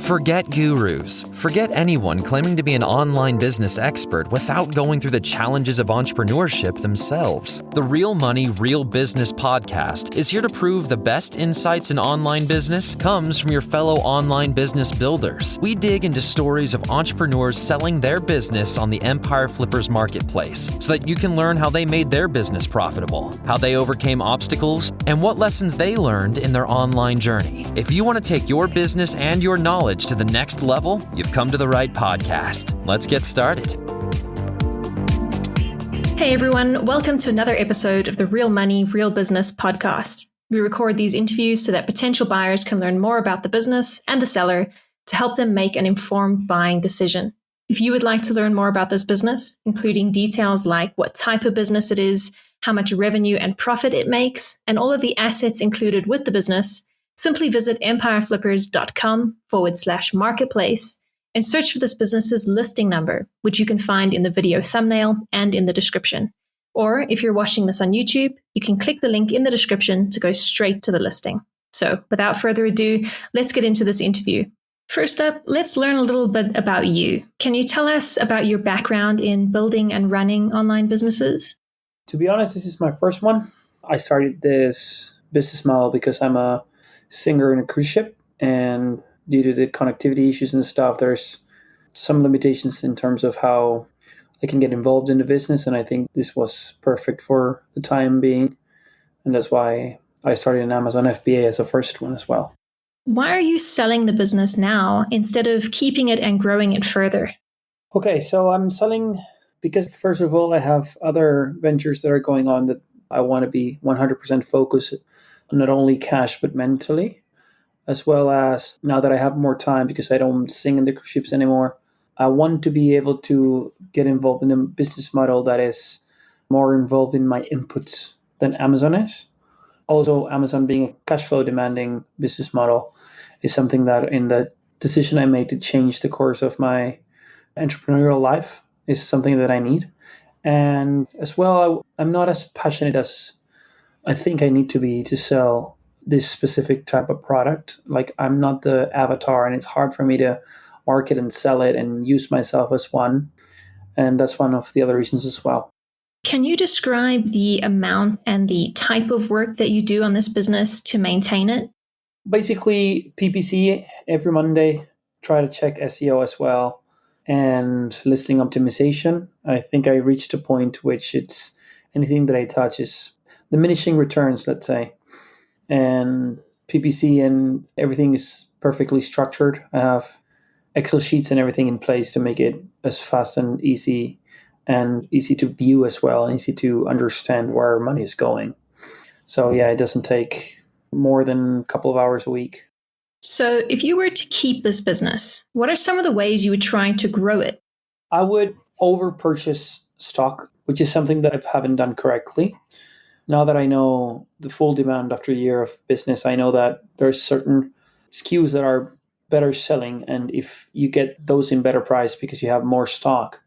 Forget gurus. Forget anyone claiming to be an online business expert without going through the challenges of entrepreneurship themselves. The Real Money, Real Business podcast is here to prove the best insights in online business comes from your fellow online business builders. We dig into stories of entrepreneurs selling their business on the Empire Flippers marketplace so that you can learn how they made their business profitable, how they overcame obstacles, and what lessons they learned in their online journey. If you want to take your business and your knowledge to the next level, you've come to the right podcast. Let's get started. Hey everyone, welcome to another episode of the Real Money, Real Business podcast. We record these interviews so that potential buyers can learn more about the business and the seller to help them make an informed buying decision. If you would like to learn more about this business, including details like what type of business it is, how much revenue and profit it makes, and all of the assets included with the business, simply visit empireflippers.com/marketplace and search for this business's listing number, which you can find in the video thumbnail and in the description. Or if you're watching this on YouTube, you can click the link in the description to go straight to the listing. So without further ado, let's get into this interview. First up, let's learn a little bit about you. Can you tell us about your background in building and running online businesses? To be honest, this is my first one. I started this business model because I'm a singer in a cruise ship, and due to the connectivity issues and stuff, there's some limitations in terms of how I can get involved in the business, and I think this was perfect for the time being, and that's why I started an Amazon FBA as a first one as well. Why are you selling the business now instead of keeping it and growing it further? Okay, so I'm selling because first of all, I have other ventures that are going on that I want to be 100% focused not only cash, but mentally, as well as now that I have more time because I don't sing in the cruise ships anymore, I want to be able to get involved in a business model that is more involved in my inputs than Amazon is. Also, Amazon being a cash flow demanding business model is something that in the decision I made to change the course of my entrepreneurial life is something that I need. And as well, I'm not as passionate as I think I need to be to sell this specific type of product. Like, I'm not the avatar, and it's hard for me to market and sell it and use myself as one. And that's one of the other reasons as well. Can you describe the amount and the type of work that you do on this business to maintain it? Basically, PPC every Monday, try to check SEO as well, and listing optimization. I think I reached a point which it's anything that I touch is diminishing returns, let's say. And PPC and everything is perfectly structured. I have Excel sheets and everything in place to make it as fast and easy to view as well, and easy to understand where money is going. So yeah, it doesn't take more than a couple of hours a week. So if you were to keep this business, what are some of the ways you would try to grow it? I would over purchase stock, which is something that I haven't done correctly. Now that I know the full demand after a year of business, I know that there's certain SKUs that are better selling. And if you get those in better price because you have more stock,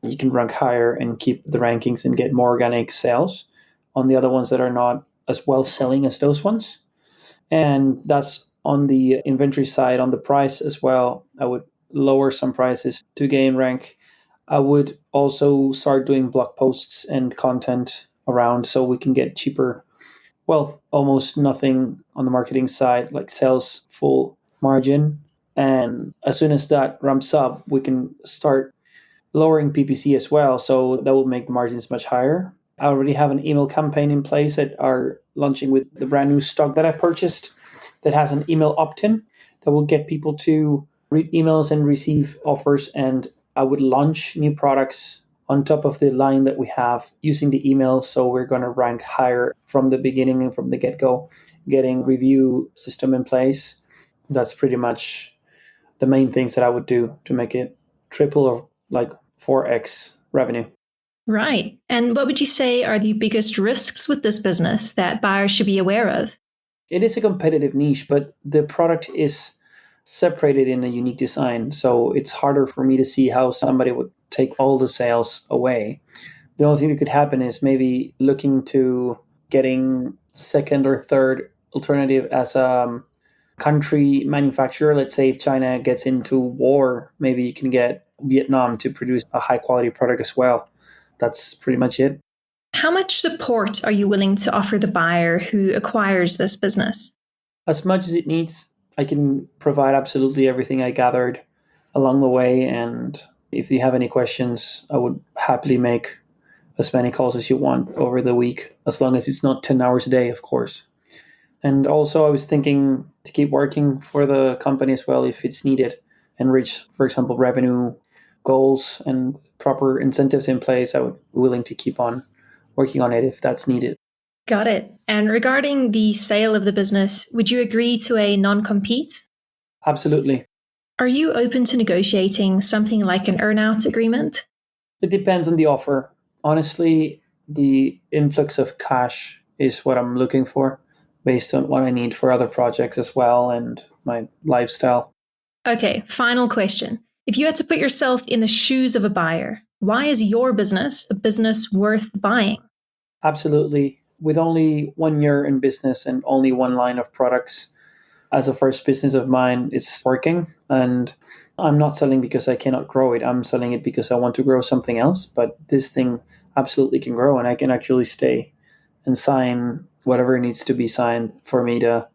you can rank higher and keep the rankings and get more organic sales on the other ones that are not as well selling as those ones. And that's on the inventory side. On the price as well, I would lower some prices to gain rank. I would also start doing blog posts and content around so we can get cheaper, well, almost nothing on the marketing side, like sales full margin. And as soon as that ramps up, we can start lowering PPC as well. So that will make the margins much higher. I already have an email campaign in place that are launching with the brand new stock that I purchased that has an email opt-in that will get people to read emails and receive offers. And I would launch new products on top of the line that we have using the email. So we're going to rank higher from the beginning and from the get-go, getting review system in place. That's pretty much the main things that I would do to make it triple or like 4x revenue. Right. And what would you say are the biggest risks with this business that buyers should be aware of? It is a competitive niche, but the product is separated in a unique design. So it's harder for me to see how somebody would take all the sales away. The only thing that could happen is maybe looking to getting second or third alternative as a country manufacturer. Let's say if China gets into war, maybe you can get Vietnam to produce a high quality product as well. That's pretty much it. How much support are you willing to offer the buyer who acquires this business? As much as it needs. I can provide absolutely everything I gathered along the way. And if you have any questions, I would happily make as many calls as you want over the week, as long as it's not 10 hours a day, of course. And also, I was thinking to keep working for the company as well if it's needed and reach, for example, revenue goals and proper incentives in place. I would be willing to keep on working on it if that's needed. Got it. And regarding the sale of the business, would you agree to a non-compete? Absolutely. Are you open to negotiating something like an earn-out agreement? It depends on the offer. Honestly, the influx of cash is what I'm looking for based on what I need for other projects as well and my lifestyle. Okay, final question. If you had to put yourself in the shoes of a buyer, why is your business a business worth buying? Absolutely. With only 1 year in business and only one line of products, as a first business of mine, it's working. And I'm not selling because I cannot grow it. I'm selling it because I want to grow something else. But this thing absolutely can grow, and I can actually stay and sign whatever needs to be signed for me to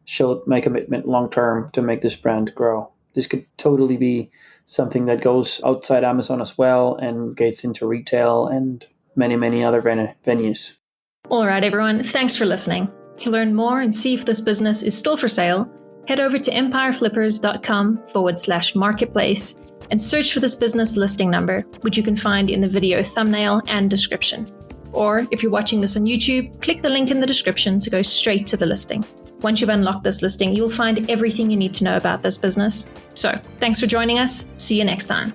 show my commitment long term to make this brand grow. This could totally be something that goes outside Amazon as well and gets into retail and many, many other venues. All right, everyone. Thanks for listening. To learn more and see if this business is still for sale, head over to empireflippers.com/marketplace and search for this business listing number, which you can find in the video thumbnail and description. Or if you're watching this on YouTube, click the link in the description to go straight to the listing. Once you've unlocked this listing, you'll find everything you need to know about this business. So, thanks for joining us. See you next time.